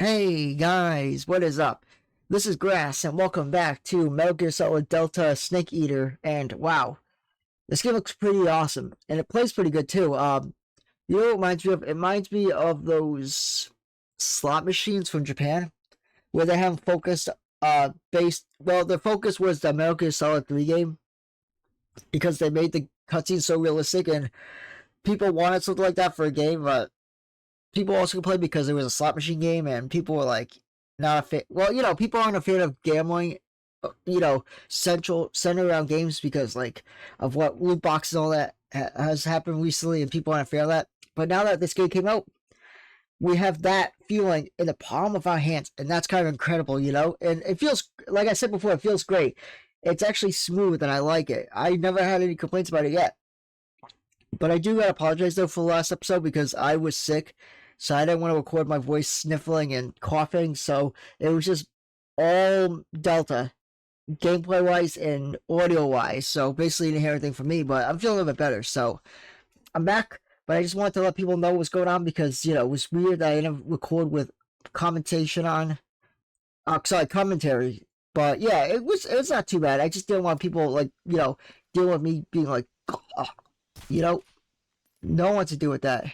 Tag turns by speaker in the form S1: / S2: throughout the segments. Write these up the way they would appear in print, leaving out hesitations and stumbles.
S1: Hey guys, what is up? This is Grass, and welcome back to Metal Gear Solid Delta Snake Eater. And wow, this game looks pretty awesome, and it plays pretty good too. You know what it reminds me of? It reminds me of those slot machines from Japan, where they have focused, based. Well, their focus was the Metal Gear Solid 3 game because they made the cutscenes so realistic, and people wanted something like that for a game, but people also could play because it was a slot machine game, and people were like not a fan. Well, people aren't a fan of gambling. Centered around games because like of what loot boxes and all that has happened recently, and people aren't a fan of that. But now that this game came out, we have that feeling in the palm of our hands, and that's kind of incredible, And it feels, like I said before, it feels great. It's actually smooth, and I like it. I never had any complaints about it yet. But I do gotta apologize though for the last episode because I was sick, so I didn't want to record my voice sniffling and coughing. So it was just all Delta, gameplay wise and audio wise. So basically, you didn't hear anything from me, but I'm feeling a little bit better. So I'm back, but I just wanted to let people know what's going on because it was weird that I didn't record with commentation on. Commentary. But yeah, it's not too bad. I just didn't want people like dealing with me being like, you know, no one wants to do with that.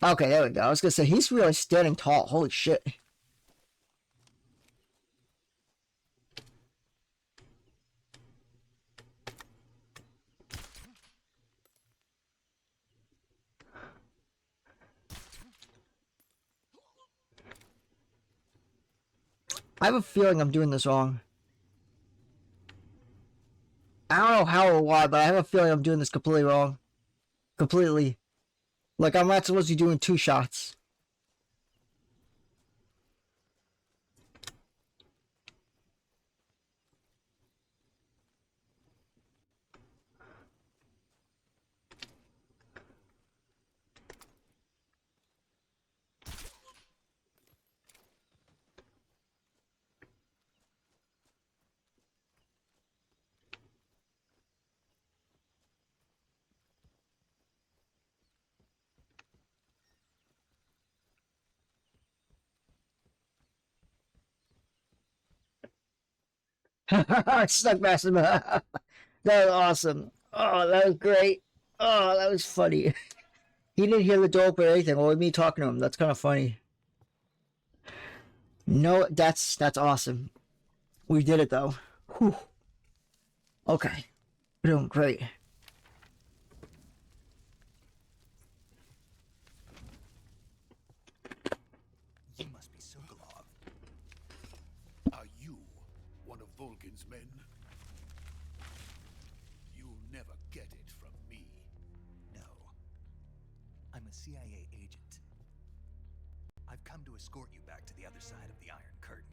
S1: Okay, there we go. I was gonna say he's really standing tall. Holy shit. I have a feeling I'm doing this wrong. I don't know how or why, but I have a feeling I'm doing this completely wrong. Completely. Like I'm not supposed to be doing 2 shots. Stuck massive. That was awesome. Oh, that was great. Oh, that was funny. He didn't hear the door open or anything. Or me talking to him. That's kind of funny. No, that's awesome. We did it though. Whew. Okay, we're doing great.
S2: You must be Sokolov.
S3: Are you one of Volgin's men? You'll never get it from me.
S2: No. I'm a CIA agent. I've come to escort you back to the other side of the Iron Curtain.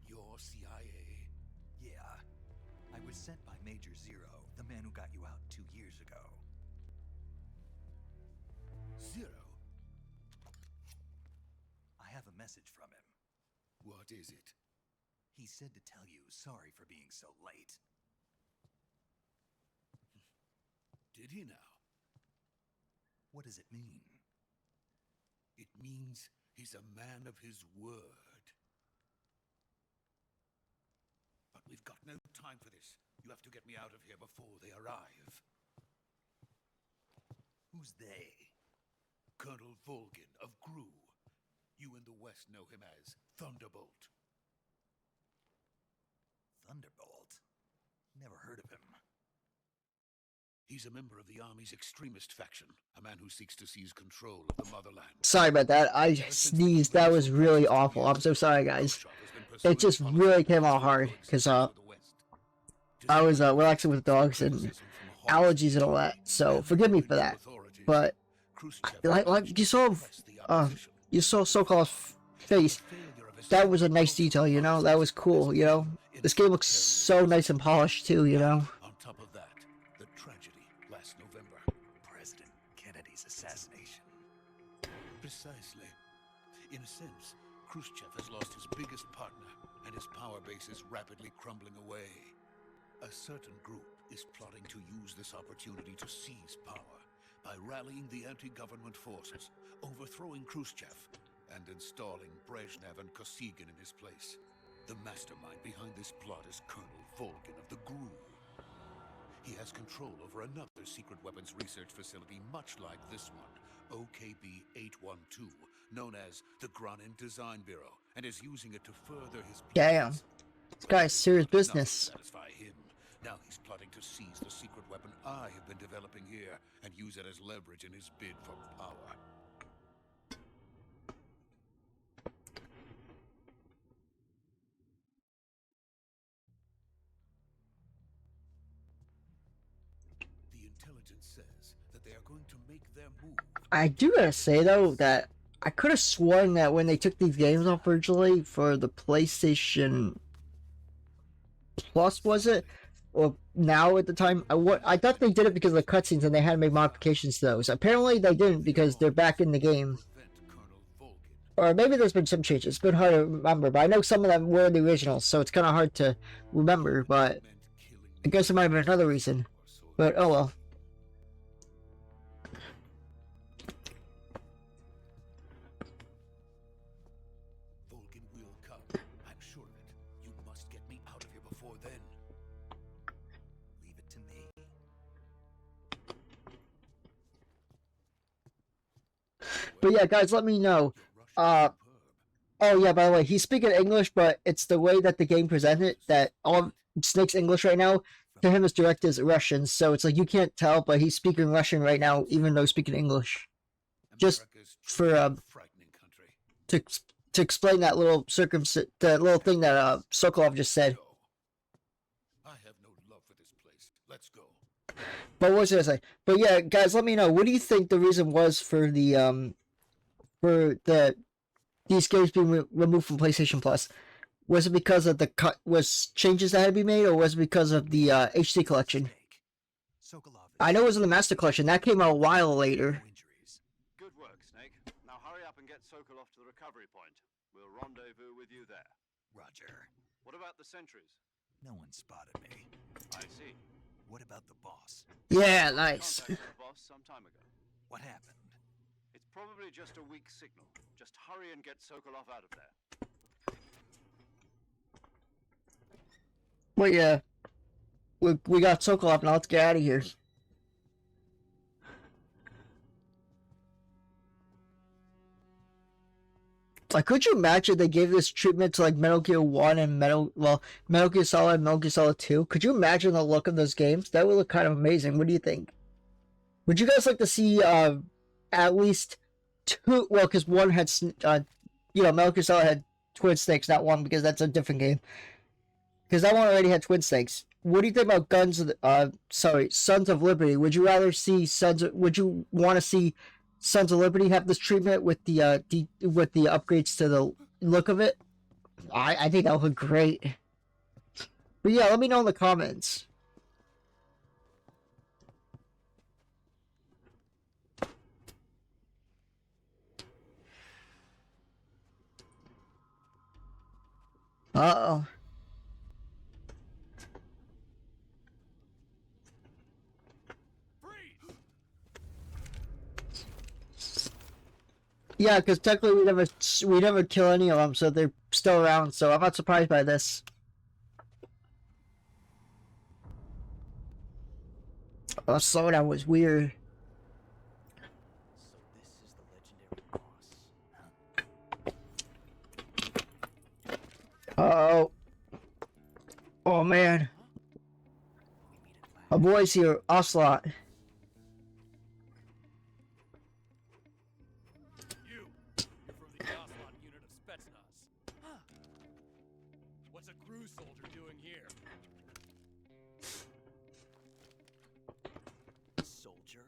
S3: You're CIA?
S2: Yeah. I was sent by Major Zero, the man who got you out 2 years ago.
S3: Zero?
S2: I have a message from him.
S3: What is it?
S2: He said to tell you sorry for being so late.
S3: Did he now?
S2: What does it mean?
S3: It means he's a man of his word. But we've got no time for this. You have to get me out of here before they arrive.
S2: Who's they?
S3: Colonel Volgin of Gru. You in the West know him as Thunderbolt.
S2: Thunderbolt? Never heard of him.
S3: He's a member of the Army's extremist faction, a man who seeks to seize control of the motherland.
S1: Sorry about that. I sneezed. That was really awful. I'm so sorry, guys. It just really came out hard because I was relaxing with dogs and allergies and all that. So forgive me for that. But like you saw Sokolov's face. That was a nice detail, That was cool, This game looks so nice and polished too,
S3: On top of that, the tragedy last November.
S2: President Kennedy's assassination.
S3: Precisely. In a sense, Khrushchev has lost his biggest partner, and his power base is rapidly crumbling away. A certain group is plotting to use this opportunity to seize power, by rallying the anti-government forces, overthrowing Khrushchev, and installing Brezhnev and Kosygin in his place. The mastermind behind this plot is Colonel Volgin of the GRU. He has control over another secret weapons research facility much like this one, OKB-812, known as the Granin Design Bureau, and is using it to further his
S1: Damn.
S3: plans.
S1: This guy's serious
S3: But enough to
S1: business.
S3: satisfy him. Now he's plotting to seize the secret weapon I have been developing here and use it as leverage in his bid for power. The intelligence says that they are going to make their move.
S1: I do gotta say though that I could have sworn that when they took these games off originally for the PlayStation Plus, was it? Or now at the time, I thought they did it because of the cutscenes and they had to make modifications to those. Apparently they didn't because they're back in the game. Or maybe there's been some changes. It's been hard to remember, but I know some of them were the originals, so it's kind of hard to remember, but I guess it might have been another reason. But oh well.
S3: Volgin will come. I'm sure of it. You must get me out of here before then. Leave it to me.
S1: But yeah, guys, let me know. Oh yeah, by the way, he's speaking English, but it's the way that the game presented it that all Snake's English right now to him is direct as Russian, so it's like you can't tell, but he's speaking Russian right now, even though he's speaking English. Just for to explain that little that little thing that Sokolov just said.
S3: I have no love for this place. Let's go.
S1: But what was I gonna say? But yeah, guys, let me know. What do you think the reason was for the these games being removed from PlayStation Plus? Was it because of the changes that had to be made, or was it because of the HD collection? I know it was in the Master Collection. That came out a while later.
S4: Good work, Snake. Now hurry up and get Sokolov to the recovery point. We'll rendezvous with you there.
S2: Roger.
S4: What about the sentries?
S2: No one spotted me.
S4: I see.
S2: What about the boss?
S1: Yeah, nice.
S4: Contacted the boss some time ago.
S2: What happened?
S4: It's probably just a weak signal. Just hurry and get Sokolov out of there.
S1: Well, yeah. We got Sokolov now. Let's get out of here. Like, could you imagine they gave this treatment to like Metal Gear 1 and Metal Gear Solid and Metal Gear Solid 2? Could you imagine the look of those games? That would look kind of amazing. What do you think? Would you guys like to see at least two? Well, because one had Metal Gear Solid had Twin Snakes, not one, because that's a different game. Because that one already had Twin Snakes. What do you think about Sons of Liberty? Would you rather see would you want to see Sons of Liberty have this treatment with the upgrades to the look of it? I think that would look great. But yeah, let me know in the comments. Uh-oh. Yeah, because technically we never kill any of them, so they're still around. So I'm not surprised by this. Oh, slowdown was weird. Uh-oh. Oh man. A boy's here, Ocelot.
S5: You're from the Ocelot unit of Spetsnaz. What's a GRU soldier doing here?
S2: Soldier?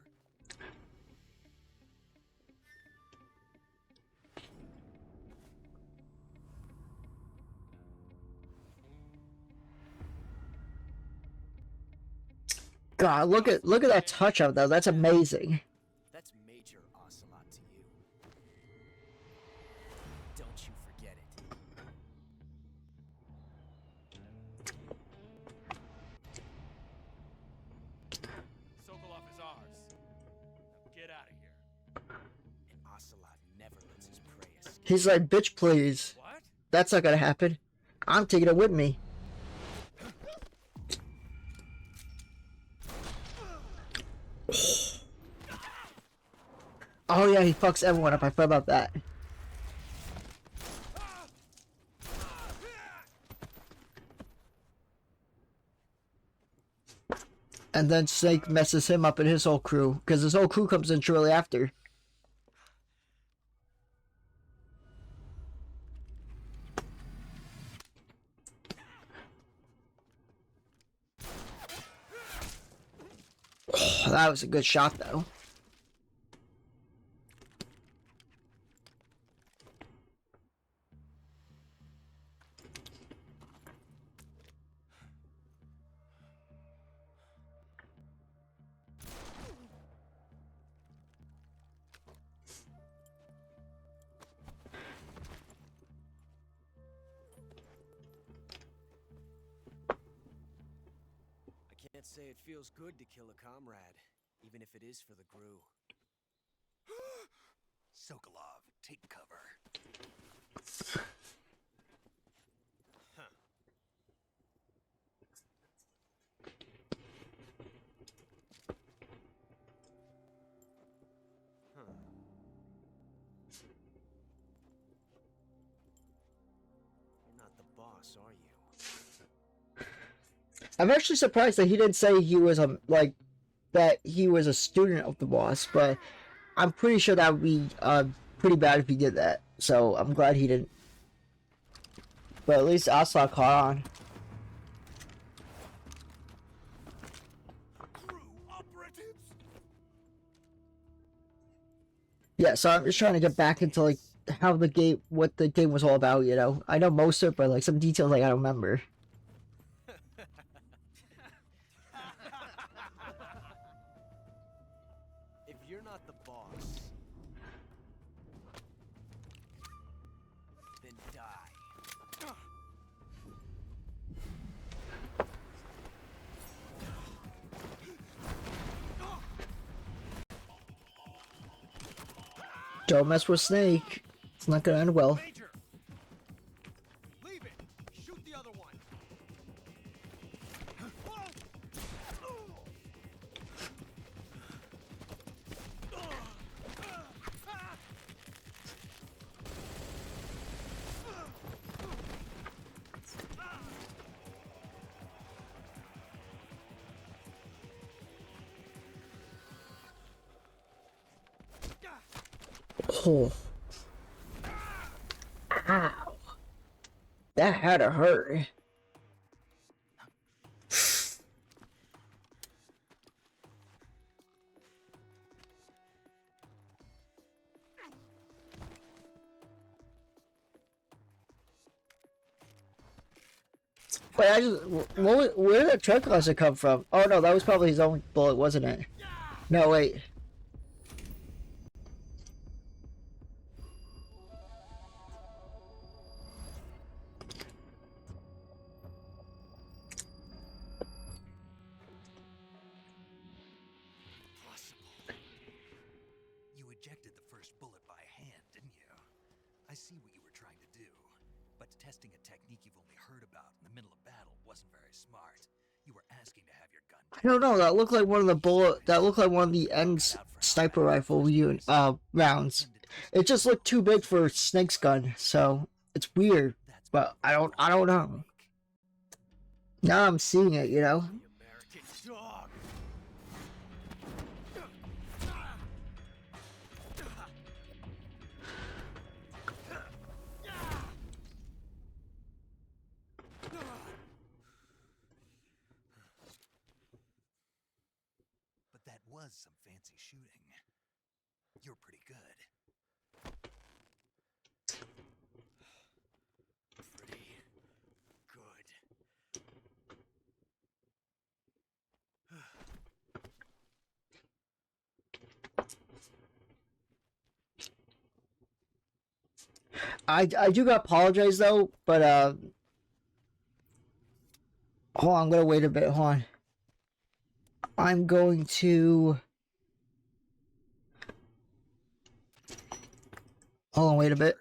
S1: God, look at that touch up though. That's amazing.
S2: That's Major Ocelot to you. Don't you forget it.
S5: Sokolov is ours. Now
S1: He's like, bitch, please.
S5: What?
S1: That's not gonna happen. I'm taking it with me. Oh yeah, he fucks everyone up. I forgot about that. And then Snake messes him up and his whole crew, because his whole crew comes in shortly after. Oh, that was a good shot, though.
S6: I can't say it feels good to kill a comrade, even if it is for the GRU.
S2: Sokolov, take cover.
S6: You're not the boss, are you?
S1: I'm actually surprised that he didn't say he was that he was a student of the boss, but I'm pretty sure that would be pretty bad if he did that. So I'm glad he didn't. But at least Ocelot caught on.
S2: Crew operatives?
S1: Yeah, so I'm just trying to get back into like how the game, what the game was all about. You know, I know most of it, but like some details like I don't remember.
S6: If you're not the boss, then die.
S1: Don't mess with Snake. It's not gonna end well.
S6: Major! Leave it! Shoot the other one!
S1: Oh. Ow. That had to hurt. Wait, where did the truck cluster come from? Oh no, that was probably his own bullet, wasn't it? No, wait.
S2: Impossible. You ejected the first bullet by hand, didn't you? I see what you were trying to do. But testing a technique you've only heard about in the middle of battle wasn't very smart. You were asking to have your gun.
S1: I don't know. That looked like one of the bullet. That looked like one of the end sniper rifle rounds. It just looked too big for Snake's gun, so it's weird. But I don't know. Now I'm seeing it, you know.
S6: The American dog!
S2: But that was some fancy shooting. You're pretty good.
S6: Pretty good.
S1: I do gotta apologize though, but hold on, I'm gonna wait a bit. Hold on. I'm going to. Hold on, wait a bit.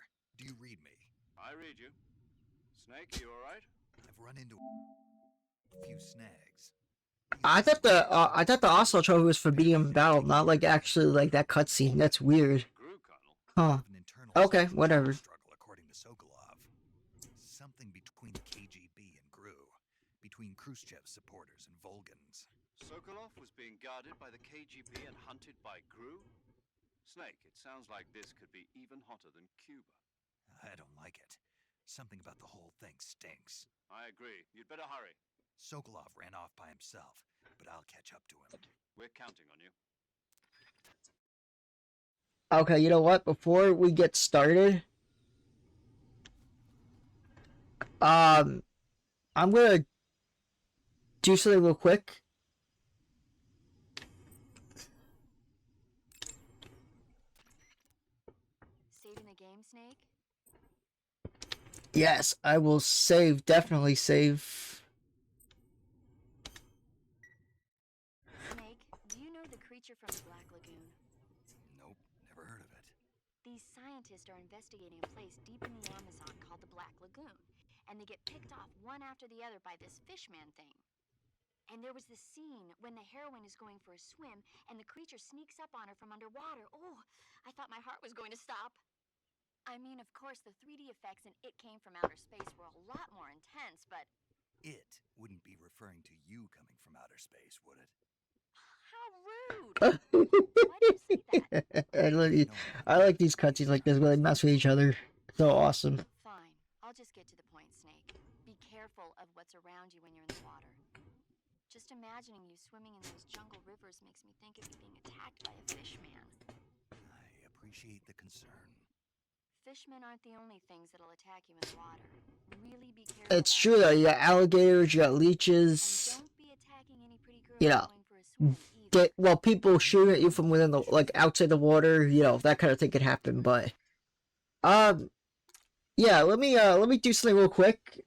S4: Snake, you alright?
S2: I've run into a few snags.
S1: I thought the Oslo trophy was for beating him in battle, not like actually like that cutscene. That's weird.
S4: Grew, Colonel.
S1: Huh.
S2: An internal
S1: Okay,
S2: social
S1: whatever.
S2: struggle, according to Sokolov. Something between the KGB and GRU, between Khrushchev's supporters and Volgans.
S4: Sokolov was being guarded by the KGB and hunted by Grew? Snake, it sounds like this could be even hotter than Cuba.
S2: I don't like it. Something about the whole thing stinks.
S4: I agree. You'd better hurry.
S2: Sokolov ran off by himself, but I'll catch up to him.
S4: We're counting on you.
S1: Okay, you know what? Before we get started, I'm gonna do something real quick.
S7: Saving the game, Snake?
S1: Yes, I will save. Definitely save.
S7: Snake, do you know the creature from the Black Lagoon?
S2: Nope, never heard of it.
S7: These scientists are investigating a place deep in the Amazon called the Black Lagoon, and they get picked off one after the other by this fishman thing. And there was this scene when the heroine is going for a swim, and the creature sneaks up on her from underwater. Oh, I thought my heart was going to stop. I mean, of course, the 3D effects in It Came from Outer Space were a lot more intense, but
S2: It wouldn't be referring to you coming from outer space, would it?
S7: how rude! Why do you say that?
S1: I like these cutscenes like this where they mess with each other. So awesome.
S7: Fine, I'll just get to the point, Snake. Be careful of what's around you when you're in the water. Just imagining you swimming in those jungle rivers makes me think of you being attacked by a fishman.
S2: I appreciate the concern.
S7: Fishmen aren't the only things that'll attack you in the water. Really be careful.
S1: It's true though. You got alligators, you got
S7: And
S1: leeches.
S7: don't be attacking any pretty girl
S1: You know,
S7: going for a swim either.
S1: People shooting at you from within the outside the water. You know, that kind of thing could happen. But yeah. Let me do something real quick,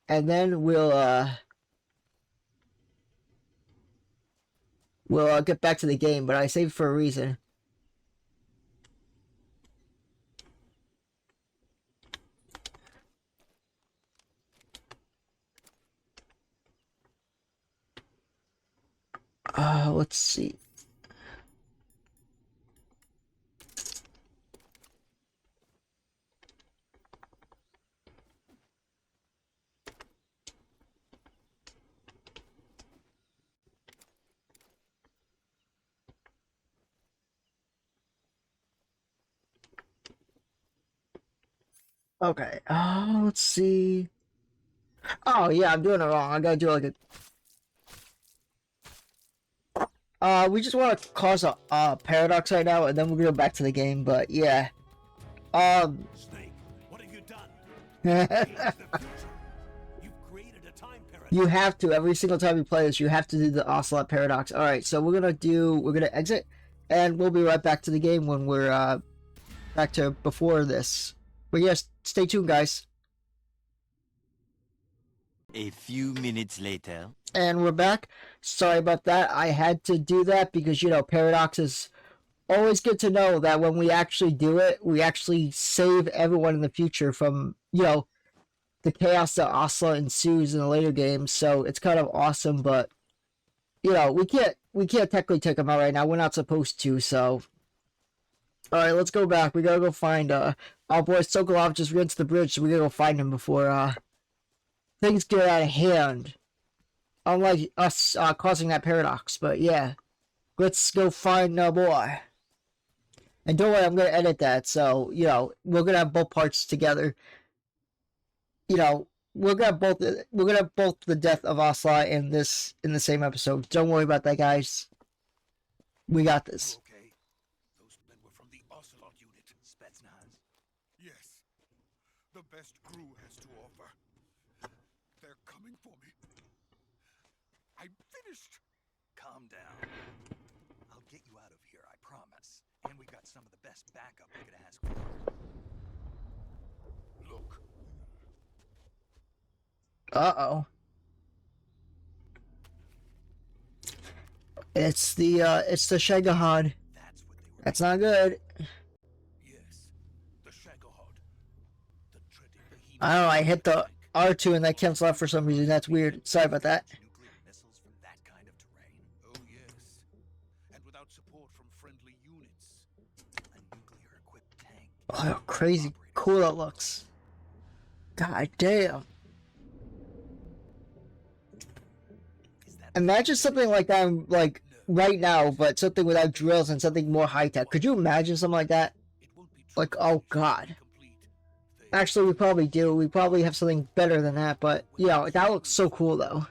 S1: and then we'll get back to the game. But I saved for a reason. Let's see. Okay. Let's see. Oh yeah, I'm doing it wrong. I gotta do like a. We just want to cause a paradox right now, and then we'll go back to the game. But yeah.
S5: Snake, what have you done? You've created a time paradox.
S1: You have to every single time you play this. You have to do the Ocelot paradox. All right, so we're gonna exit, and we'll be right back to the game when we're back to before this. But yes, stay tuned, guys.
S8: A few minutes later.
S1: And we're back. Sorry about that. I had to do that because, you know, paradox is always good to know that when we actually do it, we actually save everyone in the future from, you know, the chaos that Ocelot ensues in the later games. So it's kind of awesome, but, you know, we can't technically take them out right now. We're not supposed to, so. Alright, let's go back. We gotta go find, our boy Sokolov just ran to the bridge, so we gotta go find him before, things get out of hand. Unlike us causing that paradox, but yeah. Let's go find our boy. And don't worry, I'm gonna edit that, so, you know, we're gonna have both parts together. You know, we're gonna have both the death of Ocelot in the same episode. Don't worry about that, guys. We got this.
S3: Okay. Those men were from the Ocelot unit.
S2: Spetsnaz.
S3: Yes. The best crew has to offer. They're coming for me. I'm finished.
S2: Calm down. I'll get you out of here, I promise. And we got some of the best backup we could ask for.
S3: Look.
S1: Uh-oh. It's the Shagahad.
S2: That's what they were.
S1: That's not good.
S3: Yes. The Shagahod. The dreaded behemoth.
S1: I don't know, R2 and that cancels out for some reason. That's weird. Sorry about that.
S2: Nuclear missiles from that kind of terrain.
S3: Oh, yes. And without support from friendly units.
S2: A nuclear-equipped tank.
S1: Oh, how crazy cool that looks. God damn.
S2: Is that
S1: Imagine something like that, like, right now, but something without drills and something more high-tech. Could you imagine something like that?
S3: It won't be
S1: Like,
S3: true
S1: oh,
S3: finished,
S1: God.
S3: complete.
S1: Actually, we probably do. We probably have something better than that, but, yeah, that looks so cool, though.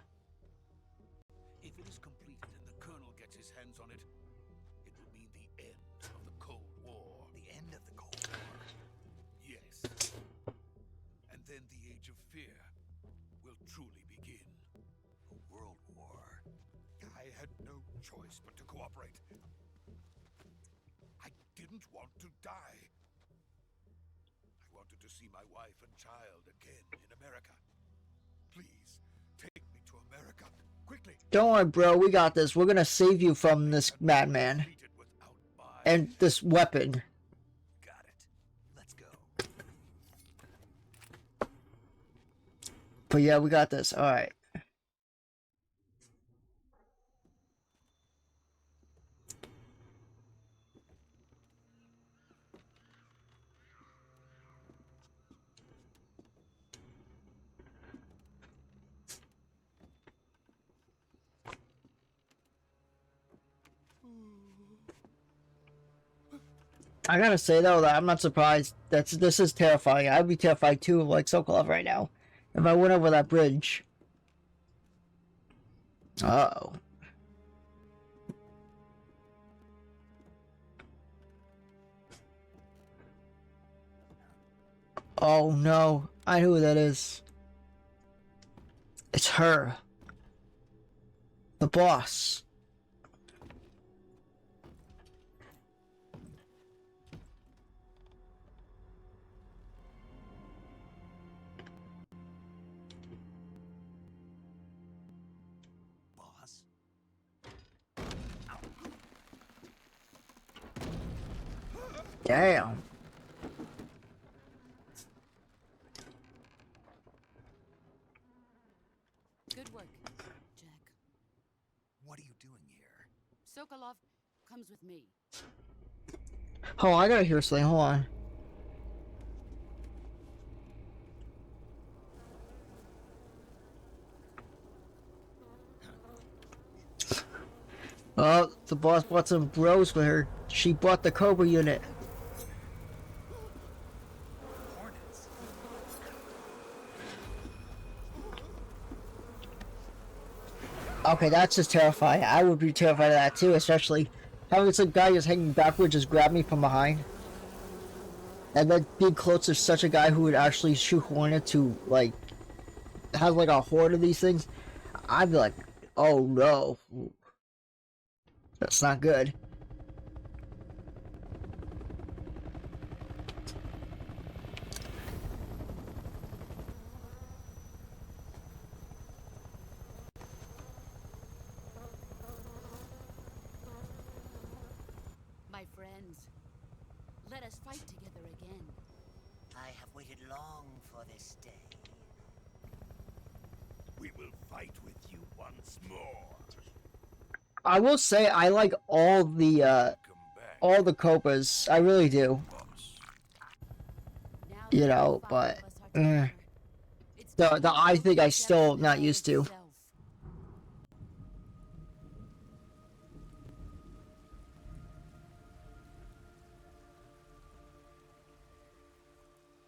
S3: If it is completed and the Colonel gets his hands on it, it will mean the end of the Cold War.
S2: the end of the Cold War?
S3: Yes. And then the Age of Fear will truly begin.
S2: A world war.
S3: I had no choice but to cooperate. I didn't want to die. I wanted to see my wife and child again in America. Please, take me to America. Quickly.
S1: Don't worry, bro. We got this. We're gonna save you from this madman.
S3: Completed without my
S1: And this weapon.
S2: Got it. Let's go.
S1: But yeah, we got this. Alright. I gotta say though that I'm not surprised. This is terrifying. I'd be terrified too, like Sokolov right now, if I went over that bridge. Uh-oh. Oh no, I know who that is. It's her. The boss.
S2: Boss?
S1: Damn.
S9: Good work, Jack.
S2: What are you doing here?
S9: Sokolov comes with me.
S1: Oh, I gotta hear something. Hold on. Oh, the boss bought some bros with her. She bought the Cobra unit.
S2: Hornets.
S1: Okay, that's just terrifying. I would be terrified of that too, especially having some guy just hanging backwards just grab me from behind. And then being close to such a guy who would actually shoot hornets to, like, have like a horde of these things. I'd be like, oh no. That's not good.
S9: My friends, let us fight together again.
S10: I have waited long for this day.
S3: We will fight with you once more.
S1: I will say I like all the Cobras. I really do.
S9: Now
S1: You
S9: that
S1: know,
S9: the five
S1: but
S9: of us are together, it's
S1: the
S9: time to
S1: eye thing I
S9: open
S1: still
S9: up
S1: not
S9: hell
S1: used to.
S9: itself.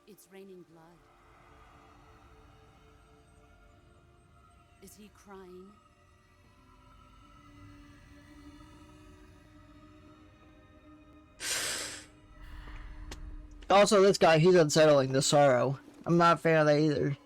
S9: It's raining blood. Is he crying?
S1: Also, this guy, he's unsettling, the Sorrow. I'm not a fan of that either.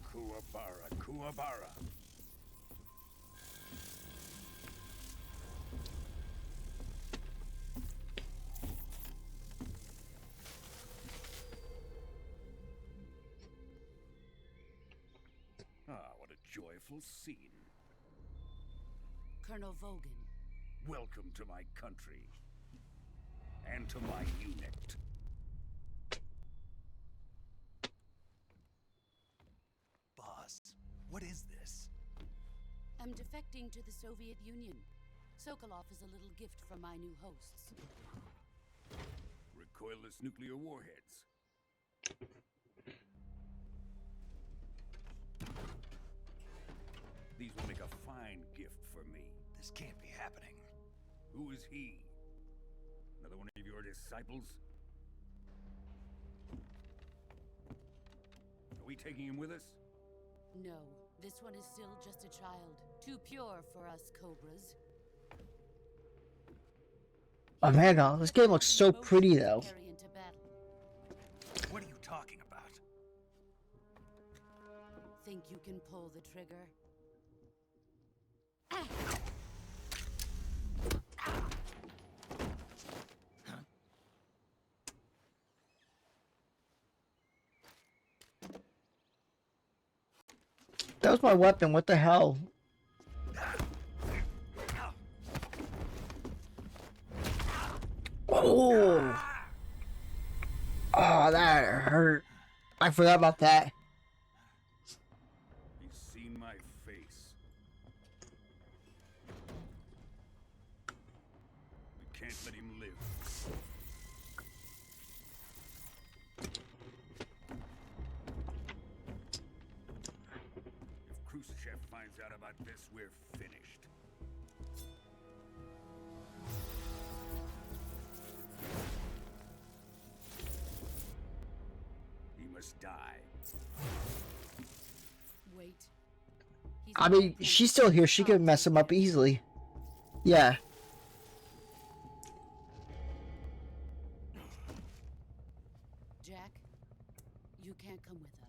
S3: Kuwabara, Kuwabara. joyful scene.
S9: Colonel Vogan.
S3: Welcome to my country. And to my unit.
S2: Boss, what is this?
S9: I'm defecting to the Soviet Union. Sokolov is a little gift from my new hosts.
S3: Recoilless nuclear warheads. These will make a fine gift for me.
S2: This can't be happening.
S3: Who is he? Another one of your disciples? Are we taking him with us?
S9: No, this one is still just a child. Too pure for us Cobras.
S1: Oh man, this game looks so pretty though.
S9: Carry into battle.
S2: What are you talking about?
S9: Think you can pull the trigger?
S1: That was my weapon, what the hell? Oh! Oh, that hurt. I forgot about that.
S3: He's seen my face. We can't let him live. If Khrushchev finds out about this, we're finished. He must die.
S9: Wait.
S1: I mean, she's still here. She could mess him up easily. Yeah.
S9: Jack, you can't come with us.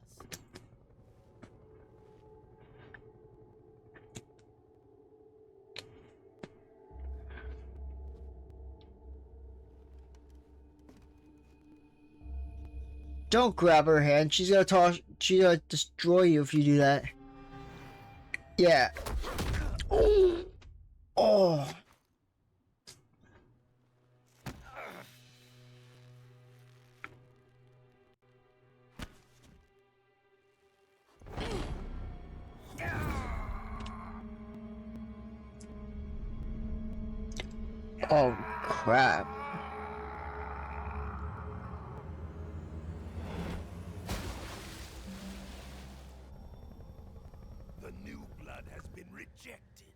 S1: Don't grab her hand. She's gonna toss. She's gonna destroy you if you do that. Yeah. Oh. Oh. Oh crap.
S2: The new blood has been rejected.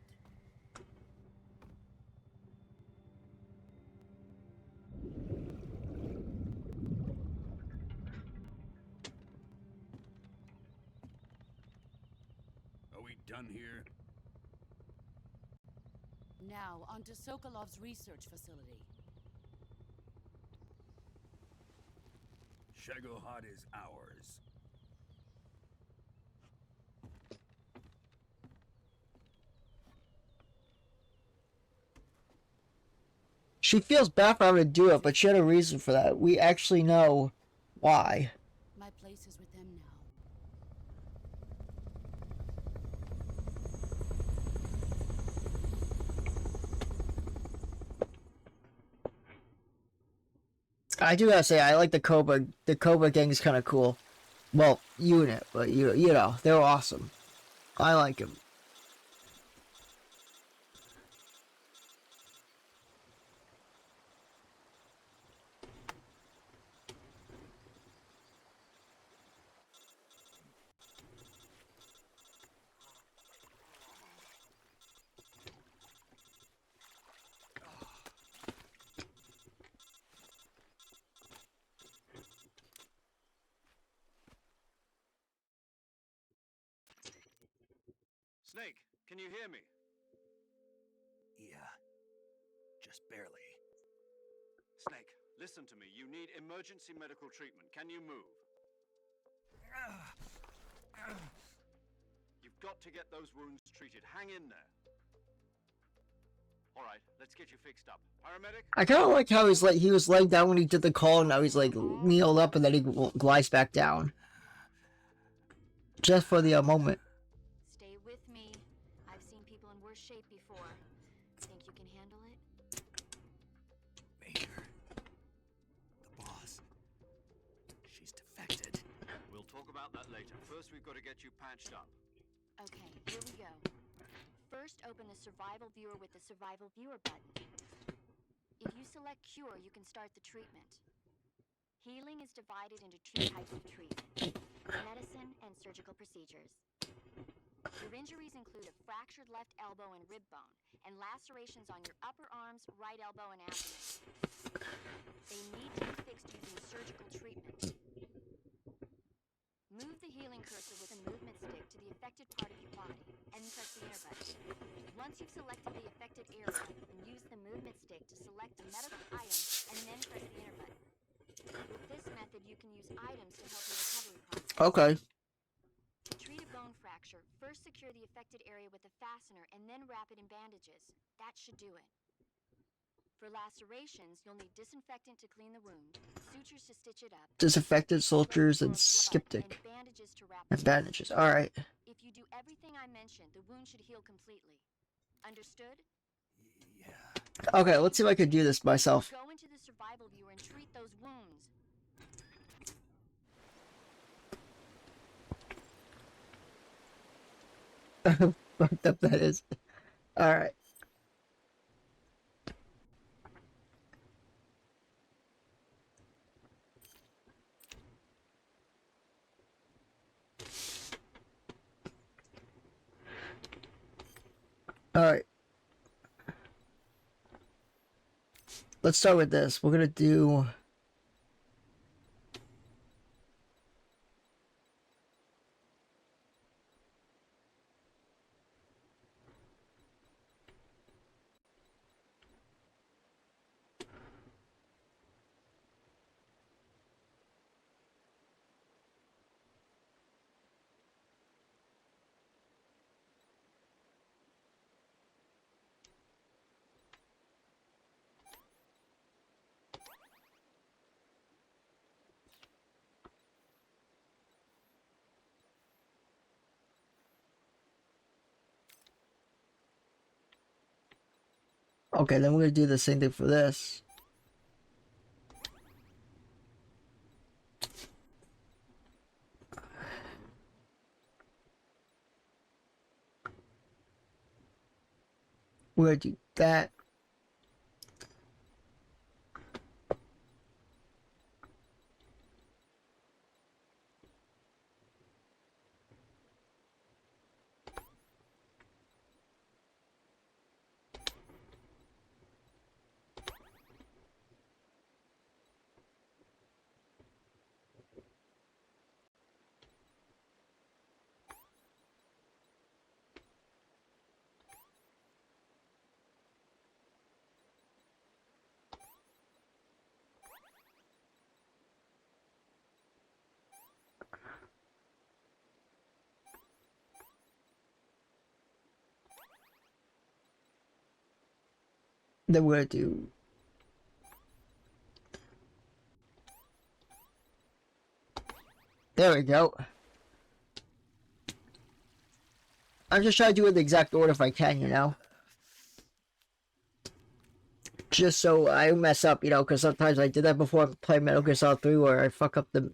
S3: Are we done here?
S9: Now, onto Sokolov's research facility.
S3: Shagohod is ours.
S1: She feels bad for having to do it, but she had a reason for that. We actually know why.
S9: My place is with them now.
S1: I do gotta say, I like the Cobra. The Cobra gang is kind of cool. Well, unit, but you know, they're awesome. I like them.
S4: Snake, can you hear me?
S2: Yeah. Just barely.
S4: Snake, listen to me. You need emergency medical treatment. Can you move? You've got to get those wounds treated. Hang in there. All right, let's get you fixed up. Paramedic?
S1: I kind of like how he was laying down when he did the call, and now he's like kneeled up, and then he glides back down. Just for the moment.
S7: Stay with
S4: talk about that later. First, we've got to get you patched up.
S7: Okay, here we go. First, open the survival viewer with the survival viewer button. If you select cure, you can start the treatment. Healing is divided into two types of treatment: medicine and surgical procedures. Your injuries include a fractured left elbow and rib bone, and lacerations on your upper arms, right elbow, and abdomen. They need to be fixed using surgical treatment. Move the healing cursor with a movement stick to the affected part of your body, and press the enter button. Once you've selected the affected area, use the movement stick to select the medical item, and then press the enter button. With this method, you can use items to help your recovery process.
S1: Okay.
S7: To treat a bone fracture, first secure the affected area with a fastener and then wrap it in bandages. That should do it. For lacerations, you'll need disinfectant to clean the wound, sutures to stitch it up,
S1: Disaffected soldiers and
S7: blood,
S1: skeptic.
S7: and bandages to wrap
S1: And
S7: it.
S1: bandages. Alright.
S7: If you do everything I mentioned, the wound should heal completely. Understood?
S1: Okay, let's see if I can do this myself.
S7: Go into the survival viewer and treat those wounds.
S1: Fucked up that is. Alright. Alright. Let's start with this. We're gonna do... Okay, then we're gonna do the same thing for this. We're gonna do that. Then we're gonna do... There we go. I'm just trying to do it in the exact order if I can, you know? Just so I don't mess up, you know, because sometimes I did that before I played Metal Gear Solid 3 where I fuck up the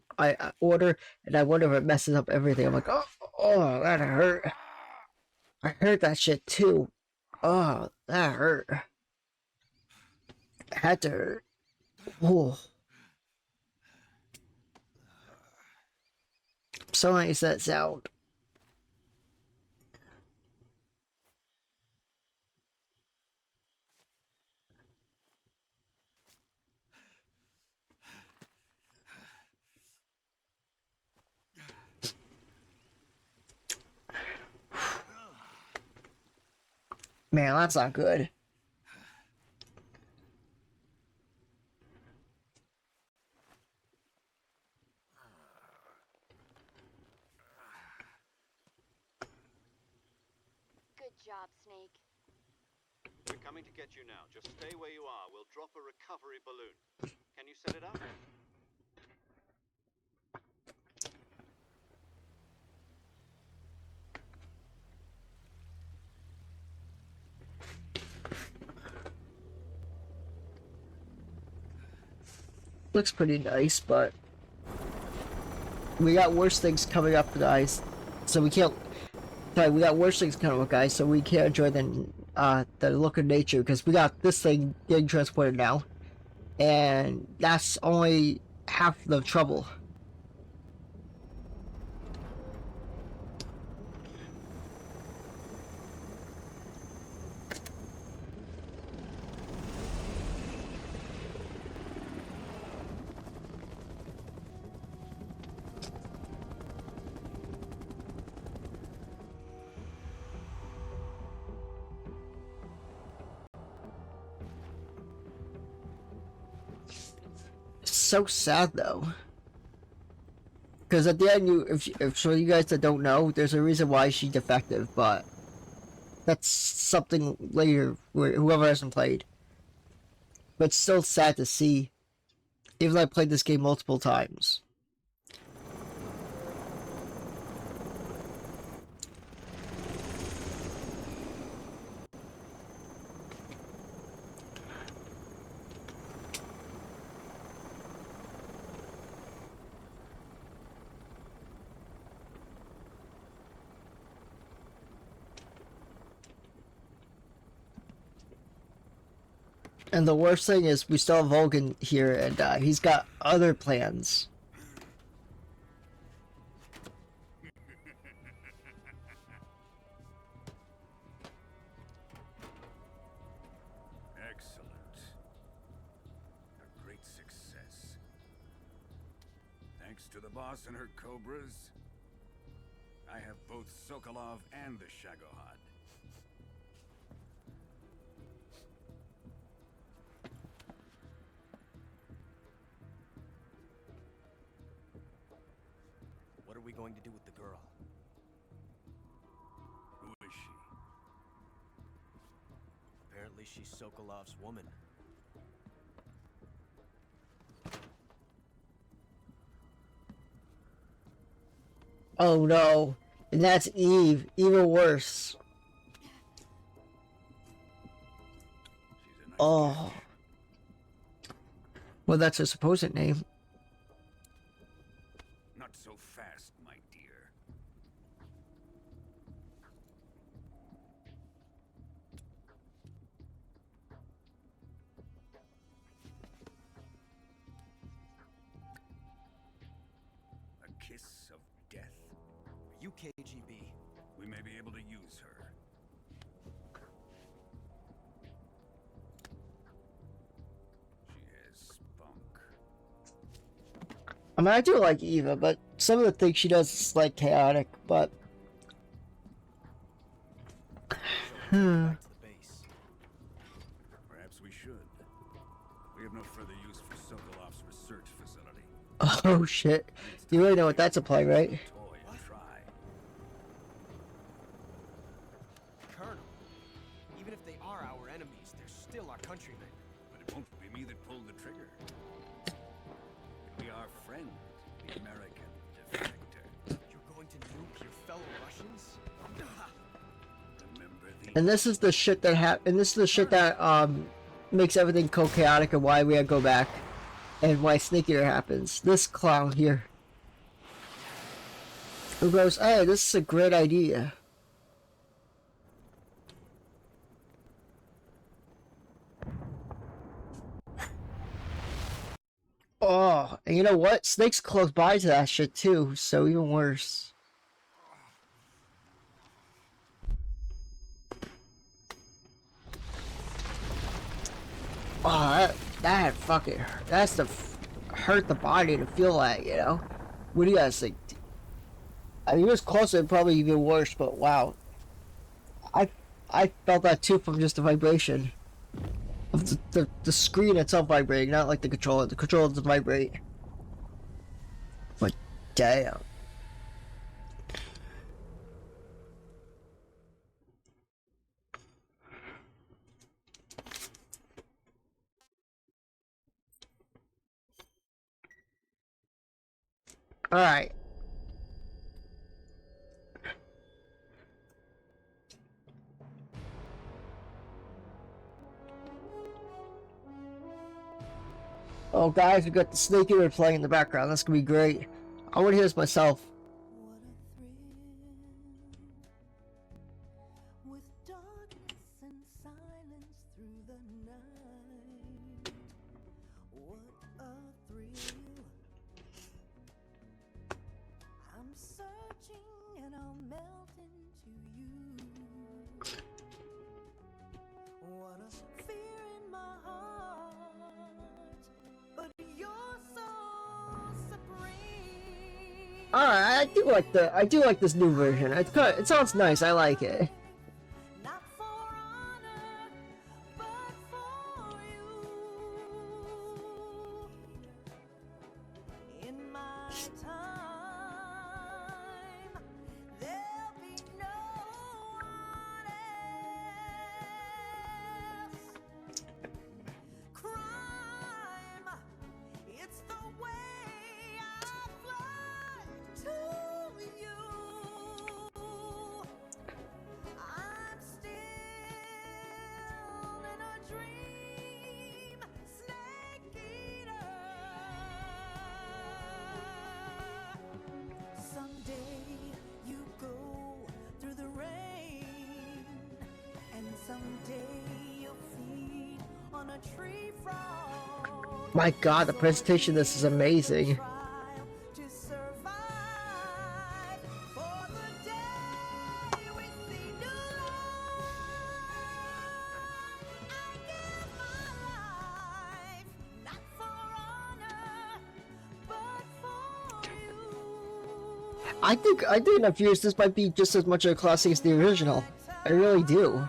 S1: order, and I wonder if it messes up everything. I'm like, oh, that hurt. I heard that shit too. Oh, that hurt. It had to hurt. Oh. So nice that sound. Man, that's not good.
S7: Good job, Snake.
S4: We're coming to get you now. Just stay where you are. We'll drop a recovery balloon. Can you set it up?
S1: Looks pretty nice, but We got worse things coming up, guys. So we can't. Sorry, we got worse things coming up, guys. So we can't enjoy the look of nature because we got this thing getting transported now, and that's only half the trouble. So sad though, because at the end, if for you guys that don't know, there's a reason why she's defective, but that's something later where whoever hasn't played. But it's still sad to see, even though I played this game multiple times. And the worst thing is we still have Volgan here, and he's got other plans.
S3: Excellent. A great success. Thanks to the boss and her cobras, I have both Sokolov and the Shagohod.
S6: What are we going to do with the girl?
S3: Who is she?
S6: Apparently she's Sokolov's woman.
S1: Oh no, and that's Eve, even worse.
S3: She's a nice
S1: Oh. Well, that's her supposed name.
S3: Not so fast, my dear. A kiss of death?
S6: Are you KGB?
S3: We may be able to use her. She has spunk.
S1: I mean, I do like Eva, but some of the things she does is like chaotic, but...
S6: Back to the base.
S3: Perhaps we should. We have no further use for Sokolov's research facility.
S1: Oh shit. You really know what that's implying, right?
S3: Toy and try.
S6: Colonel, even if they are our enemies, they're still our countrymen.
S3: But it won't be me that pulled the trigger. It'll be our friend, the American defector.
S6: You're going to nuke your fellow Russians?
S3: Remember the
S1: And this is the shit that makes everything go chaotic and why we gotta go back. And why Snake Eater happens. This clown here. Who goes, hey, this is a great idea. Oh, and you know what? Snake's close by to that shit too, so even worse. Oh, that fucking that's the hurt the body to feel that, you know. What do you guys think? I mean, it was closer, and probably even worse, but wow, I felt that too from just the vibration of the screen itself vibrating, not like the controller. The controller doesn't vibrate. But damn. All right. Oh, guys, we got the Snake Eater playing in the background. That's gonna be great. I want to hear this myself.
S11: What a thrill, with darkness and silence through the night. What a thrill. I'm searching and I'll melt into you. What a fear in my heart, but you're so supreme.
S1: Alright, I do like this new version. It sounds nice. I like it.
S11: Not for honor, but for you. In my time, there'll be no one else. Crime, it's the way I fly to you. I'm still in a dream, snake eater. Someday you go through the rain, and someday you'll feed on a tree frog.
S1: My God, the presentation of this is amazing.
S11: Trial to survive for the day we see new light. I give my life not for honor, but for you.
S1: I think in a few years this might be just as much a classic as the original. I really do.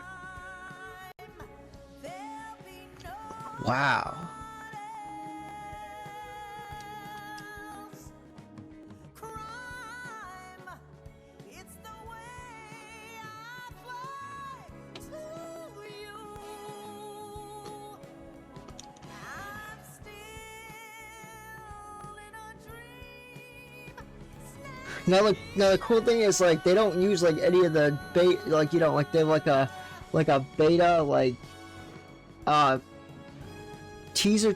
S11: There'll be no
S1: Wow.
S11: else. Crime, it's the way I fly to you. I'm still in a dream.
S1: Now the cool thing is like they don't use like any of the bait, like, you know, like they have like a beta like teaser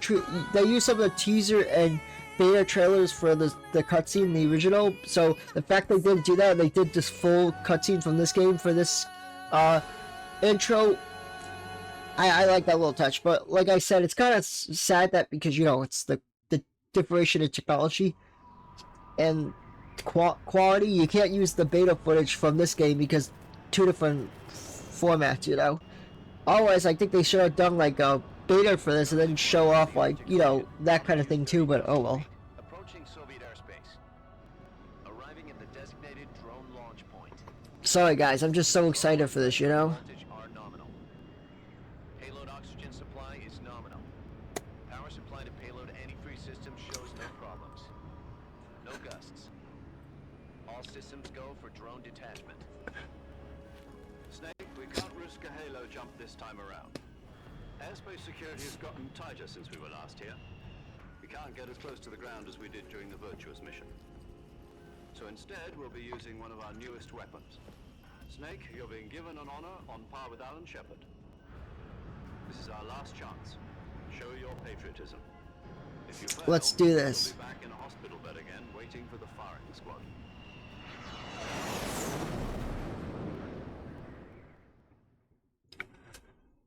S1: they use some of the teaser and beta trailers for the cutscene in the original. So the fact they didn't do that, they did this full cutscene from this game for this intro. I like that little touch, but like I said, it's kind of sad that because, you know, it's the differentiation in technology and quality, you can't use the beta footage from this game because two different formats, you know. Otherwise, I think they should have done like a beta for this and then show off, like, you know, that kind of thing too, but oh well.
S12: Approaching Soviet airspace. Arriving at the designated drone launch point.
S1: Sorry guys, I'm just so excited for this, you know.
S12: Voltage are nominal. Payload oxygen supply is nominal. Power supply to payload antifreeze system shows no problems. No gusts. All systems go for drone detachment.
S4: Snake, we can't risk a halo jump this time around. Airspace security has gotten tighter since we were last here. We can't get as close to the ground as we did during the Virtuous mission. So instead, we'll be using one of our newest weapons. Snake, you're being given an honor on par with Alan Shepard. This is our last chance. Show your patriotism. If you fail,
S1: Let's do this.
S4: you'll be back in a hospital bed again, waiting for the firing squad.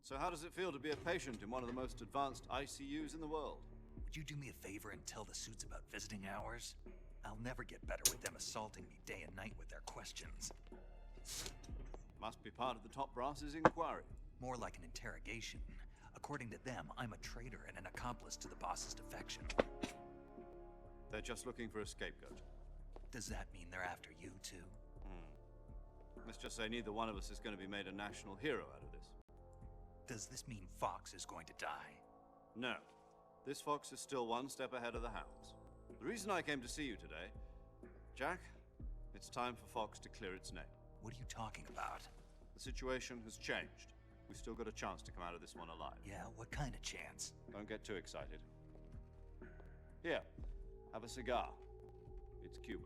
S13: So how does it feel to be a patient in one of the most advanced ICUs in the world?
S2: Would you do me a favor and tell the suits about visiting hours? I'll never get better with them assaulting me day and night with their questions.
S13: Must be part of the top brass's inquiry.
S2: More like an interrogation. According to them, I'm a traitor and an accomplice to the boss's defection.
S13: They're just looking for a scapegoat.
S2: Does that mean they're after you too?
S13: Let's just say neither one of us is going to be made a national hero out of this.
S2: Does this mean Fox is going to die?
S13: No. This fox is still one step ahead of the hounds. The reason I came to see you today, Jack, it's time for Fox to clear its name.
S2: What are you talking about?
S13: The situation has changed. We've still got a chance to come out of this one alive.
S2: Yeah, what kind of chance?
S13: Don't get too excited. Here, have a cigar. It's Cuban.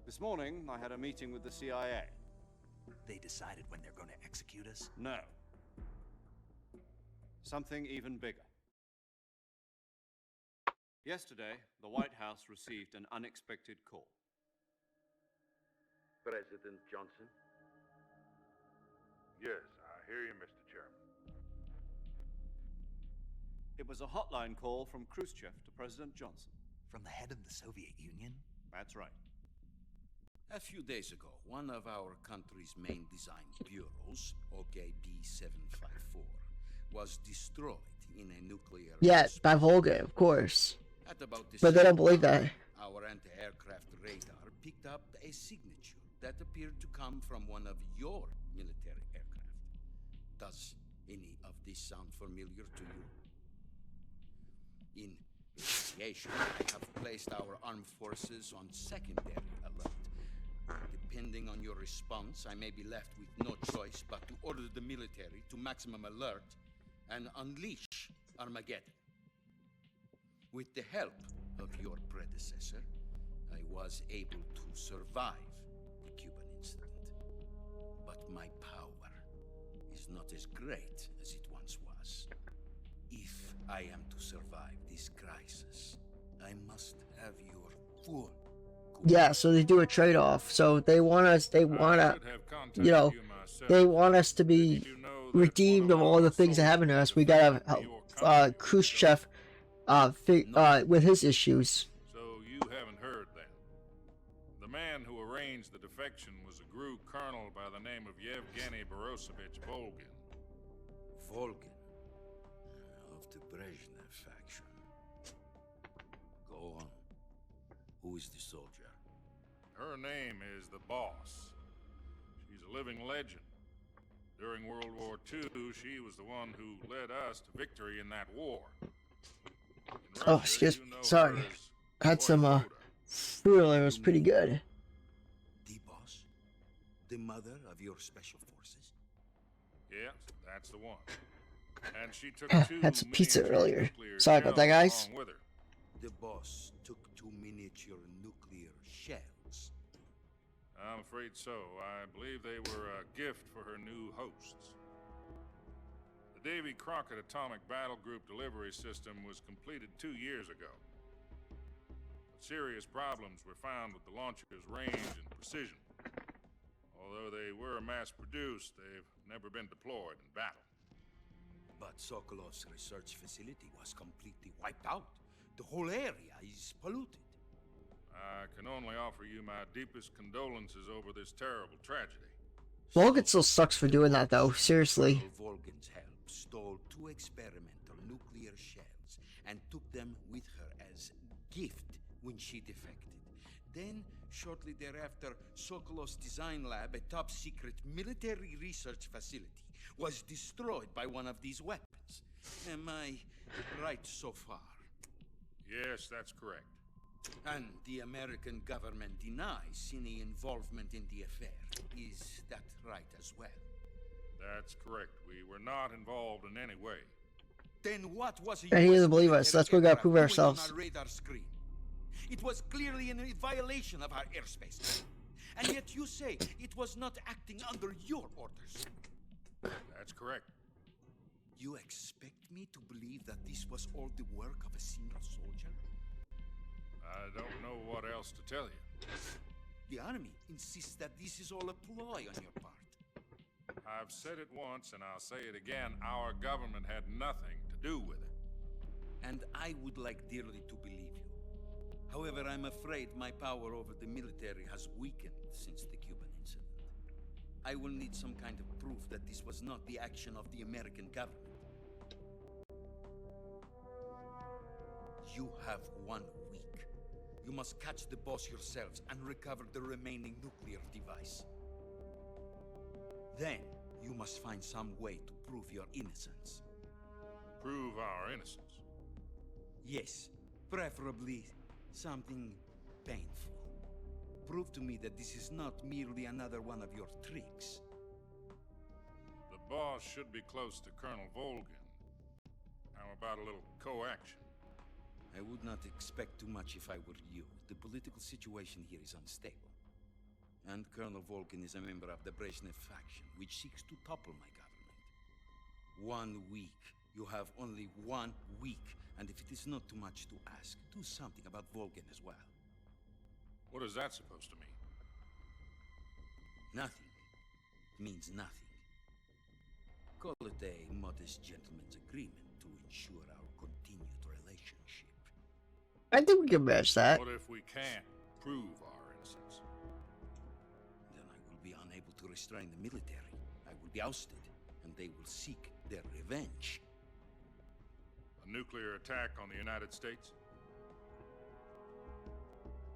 S13: This morning, I had a meeting with the CIA.
S2: They decided when they're going to execute us?
S13: No. something even bigger. Yesterday, the White House received an unexpected call.
S14: President Johnson?
S15: Yes, I hear you, Mr. Chairman.
S13: It was a hotline call from Khrushchev to President Johnson.
S2: From the head of the Soviet Union?
S13: That's right.
S16: A few days ago, one of our country's main design bureaus, OKB 754, was destroyed in a nuclear
S1: Yeah, by Volga, of course.
S16: At about the
S1: But they
S16: same
S1: don't believe that.
S16: time, our anti-aircraft radar picked up a signature that appeared to come from one of your military aircraft. Does any of this sound familiar to you? In retaliation, I have placed our armed forces on secondary alert. Depending on your response, I may be left with no choice but to order the military to maximum alert and unleash Armageddon. With the help of your predecessor, I was able to survive the Cuban incident. But my power is not as great as it once was. If I am to survive this crisis, I must have your full.
S1: Yeah, so they do a trade-off. So they want us, they want to, you know, they want us to be redeemed of all the things that happened to us. We gotta help Khrushchev with his issues.
S15: So you haven't heard then. The man who arranged the defection was a GRU colonel by the name of Yevgeny Borosovich Volgin.
S16: Volgin? Of the Brezhnev faction. Go on. Who is the soldier?
S15: Her name is the Boss. She's a living legend. During World War II, she was the one who led us to victory in that war.
S1: Oh, excuse me. Sorry. I had some food earlier. It was pretty good.
S16: The Boss? The mother of your special forces?
S15: Yes, that's the one. And she took
S1: had some pizza earlier. Sorry about that, guys.
S16: The Boss took 2 miniature nuclear shells.
S15: I'm afraid so. I believe they were a gift for her new hosts. The Davy Crockett Atomic Battle Group delivery system was completed 2 years ago. But serious problems were found with the launcher's range and precision. Although they were mass-produced, they've never been deployed in battle.
S16: But Sokolov's research facility was completely wiped out. The whole area is polluted.
S15: I can only offer you my deepest condolences over this terrible tragedy.
S1: Volgin still sucks for doing that, though. Seriously.
S16: Volgin's help stole 2 experimental nuclear shells and took them with her as gift when she defected. Then, shortly thereafter, Sokolov's design lab, a top-secret military research facility, was destroyed by one of these weapons. Am I right so far?
S15: Yes, that's correct.
S16: And the American government denies any involvement in the affair. Is that right as well?
S15: That's correct. We were not involved in any way.
S16: Then what was
S1: And he doesn't believe us. Let's go gotta prove ourselves.
S16: On our radar screen? It was clearly in violation of our airspace. And yet you say it was not acting under your orders.
S15: That's correct.
S16: You expect me to believe that this was all the work of a single soldier?
S15: I don't know what else to tell you.
S16: The army insists that this is all a ploy on your part.
S15: I've said it once and I'll say it again. Our government had nothing to do with it.
S16: And I would like dearly to believe you. However, I'm afraid my power over the military has weakened since the Cuban incident. I will need some kind of proof that this was not the action of the American government. You have 1 week. You must catch the boss yourselves and recover the remaining nuclear device. Then, you must find some way to prove your innocence.
S15: Prove our innocence?
S16: Yes, preferably something painful. Prove to me that this is not merely another one of your tricks.
S15: The boss should be close to Colonel Volgin. How about a little co-action?
S16: I would not expect too much if I were you. The political situation here is unstable. And Colonel Volgin is a member of the Brezhnev faction, which seeks to topple my government. 1 week You have only 1 week, and if it is not too much to ask, do something about Volgin as well.
S15: What is that supposed to mean?
S16: Nothing means nothing. Call it a modest gentleman's agreement to ensure our continued relationship.
S1: I think we can match that.
S15: What if we can't prove our innocence?
S16: Then I will be unable to restrain the military. I will be ousted, and they will seek their revenge.
S15: A nuclear attack on the United States?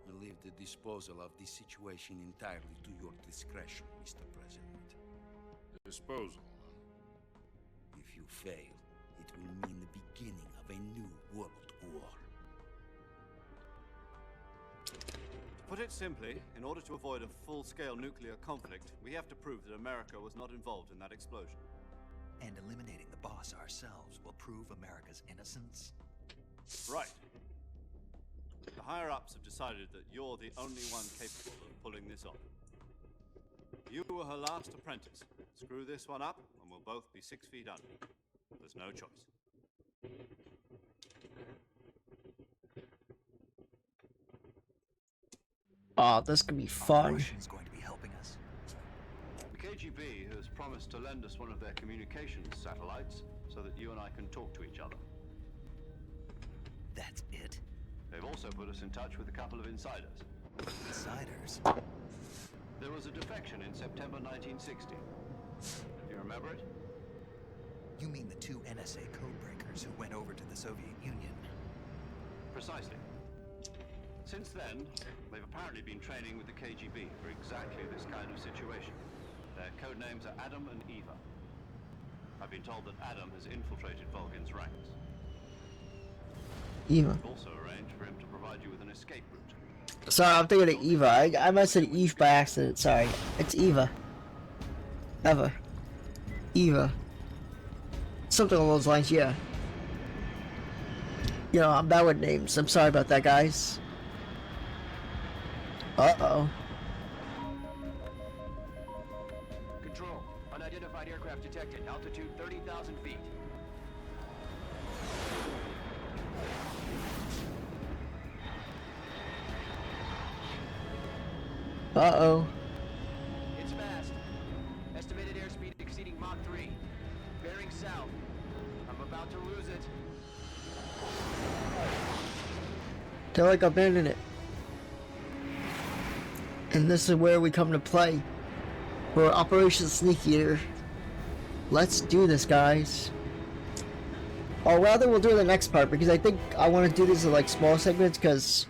S16: I leave the disposal of this situation entirely to your discretion, Mr. President.
S15: Disposal?
S16: If you fail, it will mean the beginning of a new world war.
S13: To put it simply, in order to avoid a full-scale nuclear conflict, we have to prove that America was not involved in that explosion.
S2: And eliminating the boss ourselves will prove America's innocence?
S13: Right. The higher-ups have decided that you're the only one capable of pulling this off. You were her last apprentice. Screw this one up, and we'll both be 6 feet under. There's no choice.
S1: Oh, this could be fun.
S2: Russians going to be helping us?
S4: The KGB has promised to lend us one of their communications satellites so that you and I can talk to each other.
S2: That's it?
S4: They've also put us in touch with a couple of insiders.
S2: Insiders?
S4: There was a defection in September 1960. Do you remember it?
S2: You mean the 2 NSA codebreakers who went over to the Soviet Union?
S4: Precisely. Since then, they've apparently been training with the KGB for exactly this kind of situation. Their code names are Adam and Eva. I've been told that Adam has infiltrated Volgin's ranks.
S1: Eva.
S4: I've also arranged for him to provide you with an escape route.
S1: Sorry, I'm thinking of Eva. I must have said Eve by accident. Sorry. It's Eva. Eva. Eva. Something along those lines, yeah. You know, I'm bad with names. I'm sorry about that, guys. Uh-oh.
S6: Control. Unidentified aircraft detected. Altitude 30,000 feet.
S1: Uh-oh.
S6: It's fast. Estimated airspeed exceeding Mach 3. Bearing south. I'm about to lose it.
S1: They're like abandoning it. And this is where we come to play. For Operation Sneak Eater. Let's do this, guys. Or rather, we'll do the next part, because I think I want to do this in like small segments, because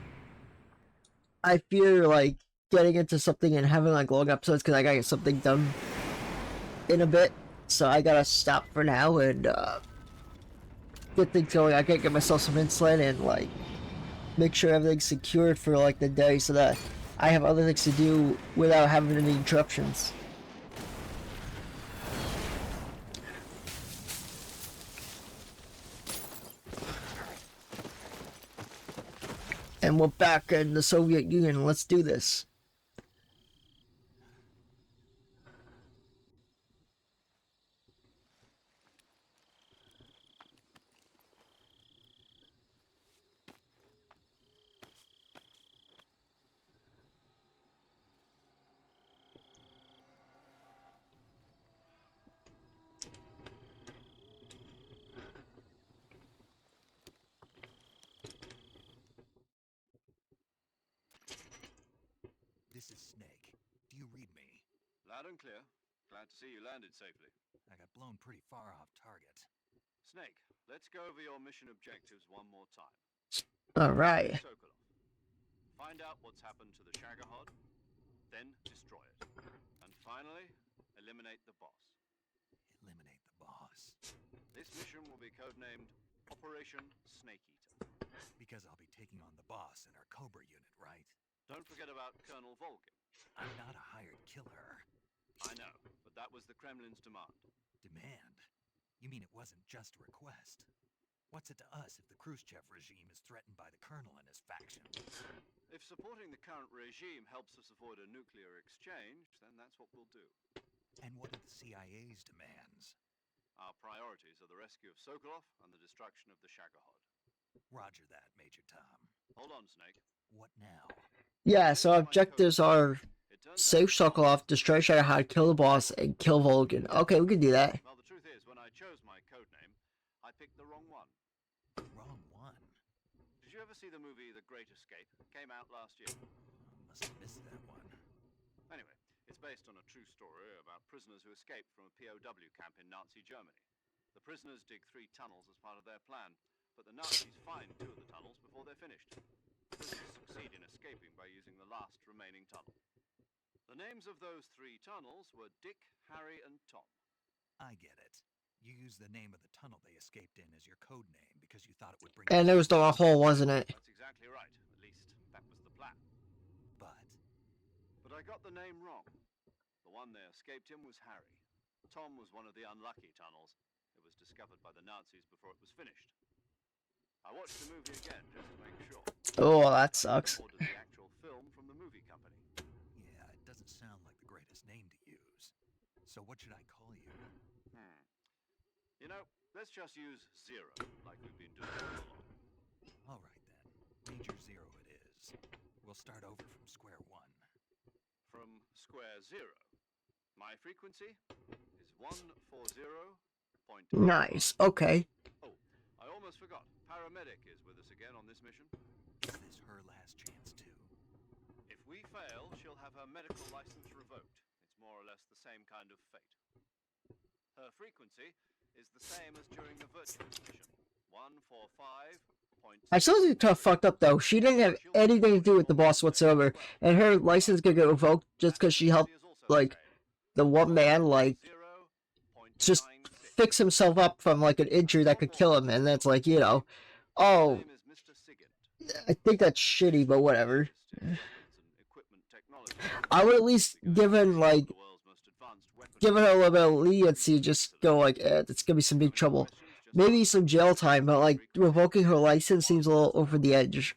S1: I fear like getting into something and having like long episodes, because I gotta get something done in a bit. So I gotta stop for now and get things going. I gotta get myself some insulin and like make sure everything's secured for like the day, so that I have other things to do without having any interruptions. And we're back in the Soviet Union. Let's do this.
S2: This is Snake. Do you read me?
S13: Loud and clear. Glad to see you landed safely.
S2: I got blown pretty far off target.
S13: Snake, let's go over your mission objectives one more time.
S1: Alright.
S13: Sokolov. Find out what's happened to the Shagohod, then destroy it. And finally, eliminate the boss.
S2: Eliminate the boss.
S13: This mission will be codenamed Operation Snake Eater.
S2: Because I'll be taking on the boss in our Cobra unit, right?
S13: Don't forget about Colonel Volgin.
S2: I'm not a hired killer.
S13: I know, but that was the Kremlin's demand.
S2: Demand? You mean it wasn't just a request? What's it to us if the Khrushchev regime is threatened by the Colonel and his faction?
S13: If supporting the current regime helps us avoid a nuclear exchange, then that's what we'll do.
S2: And what are the CIA's demands?
S4: Our priorities are the rescue of Sokolov and the destruction of the Shagohod.
S2: Roger that, Major Tom.
S4: Hold on, Snake.
S2: What now?
S1: Yeah, so our objectives are save Sokolov, destroy Shagohod, kill the boss, and kill Volgin. Okay, we can do that.
S4: Well, the truth is, when I chose my code name, I picked the wrong one.
S2: Wrong one?
S4: Did you ever see the movie The Great Escape? Came out last year.
S2: Must have missed that one.
S4: Anyway, it's based on a true story about prisoners who escaped from a POW camp in Nazi Germany. The prisoners dig 3 tunnels as part of their plan, but the Nazis find 2 of the tunnels before they're finished. The prisoners succeed in escaping by using the last remaining tunnel. The names of those 3 tunnels were Dick, Harry, and Tom.
S2: I get it. You used the name of the tunnel they escaped in as your code name because you thought it would bring...
S1: And it was the hole, wasn't it?
S4: That's exactly right. At least, that was the plan.
S2: But
S4: I got the name wrong. The one they escaped in was Harry. Tom was one of the unlucky tunnels. It was discovered by the Nazis before it was finished. I watched the movie again just to make sure.
S1: Oh, that sucks.
S4: I ordered the actual film from the movie company.
S2: yeah, it doesn't sound like the greatest name to use. So what should I call you?
S4: You know, let's just use Zero, like we've been doing all along.
S2: All right then. Major Zero it is. We'll start over from square one.
S4: From square zero. My frequency is 140.0.
S1: Nice. Okay.
S4: Oh, I almost forgot. Paramedic is with us again on this mission.
S2: Is this her last chance too?
S4: If we fail, she'll have her medical license revoked. It's more or less the same kind of fate. Her frequency is the same as during the virtuous mission. 145.
S1: I still think it's kind of fucked up though. She didn't have anything to do with the boss whatsoever, and her license could get revoked just because she helped, like, the one man, like, just fix himself up from like an injury that could kill him, and that's like, you know, oh, I think that's shitty, but whatever. I would at least given her a little bit of leniency, just go like, it's gonna be some big trouble. Maybe some jail time, but like revoking her license seems a little over the edge.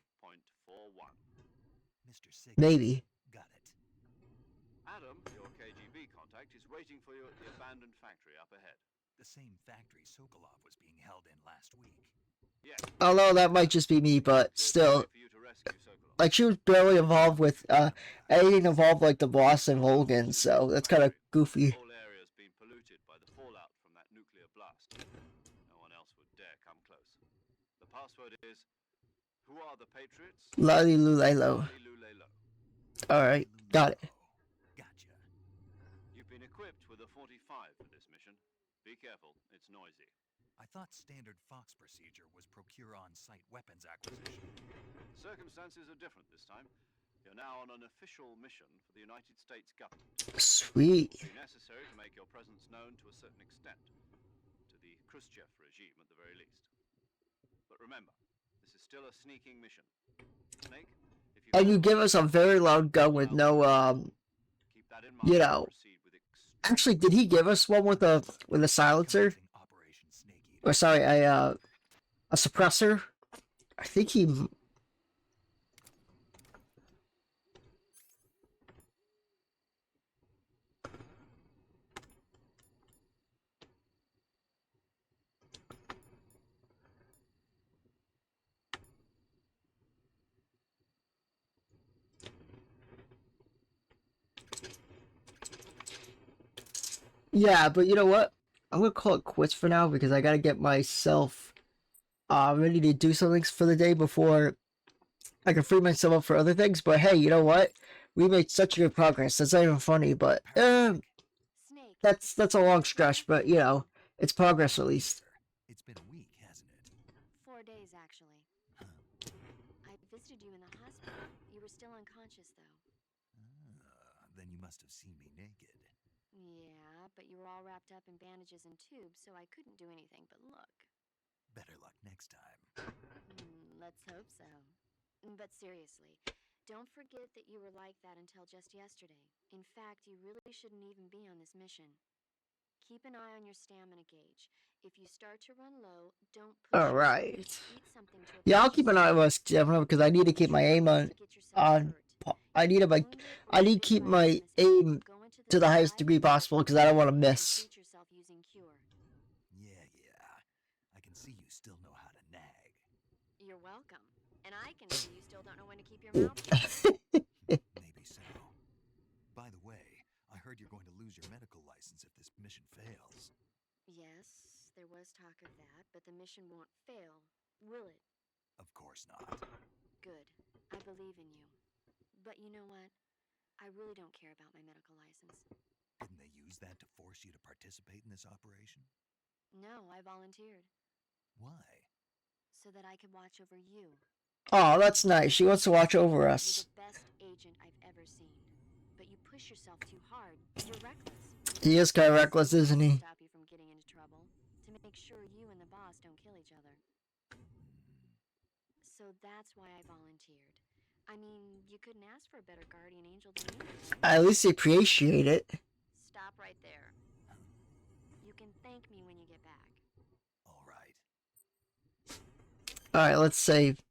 S1: Maybe.
S2: Got it.
S4: Adam, your KGB contact, is waiting for you at the abandoned factory up ahead.
S2: The same factory Sokolov was being held in last week.
S4: Yes.
S1: Although that might just be me, but still, like, she was barely involved with anything involved like the boss and Volgin, so that's kind of goofy.
S4: The whole area's been polluted by the fallout from that nuclear blast. No one else would dare come close. The password is, who are the Patriots?
S1: Lalilulelo. Alright, got it.
S2: Gotcha.
S4: You've been equipped with a 45 for this mission. Be careful, it's noisy.
S2: I thought standard Fox procedure was procure on-site weapons acquisition.
S4: Circumstances are different this time. You're now on an official mission for the United States government.
S1: Sweet.
S4: It will be necessary to make your presence known to a certain extent. To the Khrushchev regime, at the very least. But remember, this is still a sneaking mission. Snake, if
S1: And you give us a very loud gun with no,
S4: keep that in mind,
S1: you know. Actually, did he give us one with a silencer? Or sorry, a suppressor? I think he... Yeah, but you know what? I'm gonna call it quits for now because I gotta get myself ready to do something for the day before I can free myself up for other things. But hey, you know what? We made such good progress. That's not even funny, but that's a long stretch. But you know, it's progress at least.
S2: It's been a week, hasn't it?
S7: 4 days, actually. I visited you in the hospital. You were still unconscious, though.
S2: Then you must have seen me naked.
S7: Yeah, but you were all wrapped up in bandages and tubes, so I couldn't do anything but look.
S2: Better luck next time.
S7: Let's hope so. But seriously, don't forget that you were like that until just yesterday. In fact, you really shouldn't even be on this mission. Keep an eye on your stamina gauge. If you start to run low, don't push yourself.
S1: Alright.
S7: Eat something to
S1: Yeah, I'll keep an eye on my stamina because I need to keep my aim on I need to keep my aim to the highest degree possible because I don't want to miss.
S2: see you still know how to nag.
S7: You're welcome. And I can see you still don't know when to keep your mouth shut.
S2: Maybe so. By the way, I heard you're going to lose your medical license if this mission fails.
S7: Yes, there was talk of that, but the mission won't fail, will it?
S2: Of course not.
S7: Good. I believe in you. But you know what? I really don't care about my medical license.
S2: Didn't they use that to force you to participate in this operation?
S7: No, I volunteered.
S2: Why?
S7: So that I could watch over you.
S1: Oh, that's nice. She wants to watch over us.
S7: You're the best agent I've ever seen. But you push yourself too hard. You're reckless.
S1: He is kind of reckless, isn't he?
S7: Stop you from getting into trouble. To make sure you and the boss don't kill each other. So that's why I volunteered. I mean, you couldn't ask for a better guardian angel than me.
S1: At least appreciate it.
S7: Stop right there. You can thank me when you get back.
S2: All right.
S1: Alright, let's save.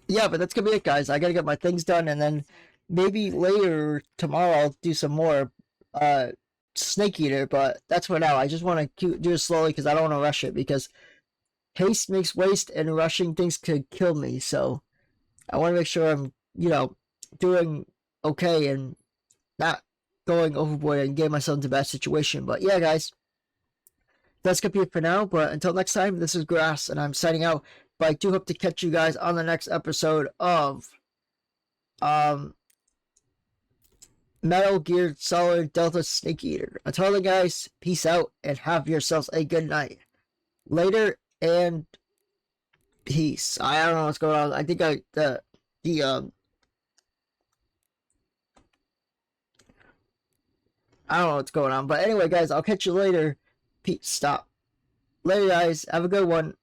S1: Yeah, but that's gonna be it, guys. I gotta get my things done, and then maybe later tomorrow I'll do some more Snake Eater, but that's for now. I just want to do it slowly because I don't want to rush it, because haste makes waste and rushing things could kill me. So I want to make sure I'm, doing okay and not going overboard and getting myself into a bad situation. But yeah, guys, that's gonna be it for now. But until next time, this is Grass, and I'm signing out. But I do hope to catch you guys on the next episode of Metal Gear Solid Delta Snake Eater. Until then, guys, peace out and have yourselves a good night. Later and peace. I don't know what's going on. I think I don't know what's going on. But anyway, guys, I'll catch you later. Peace. Stop. Later, guys. Have a good one.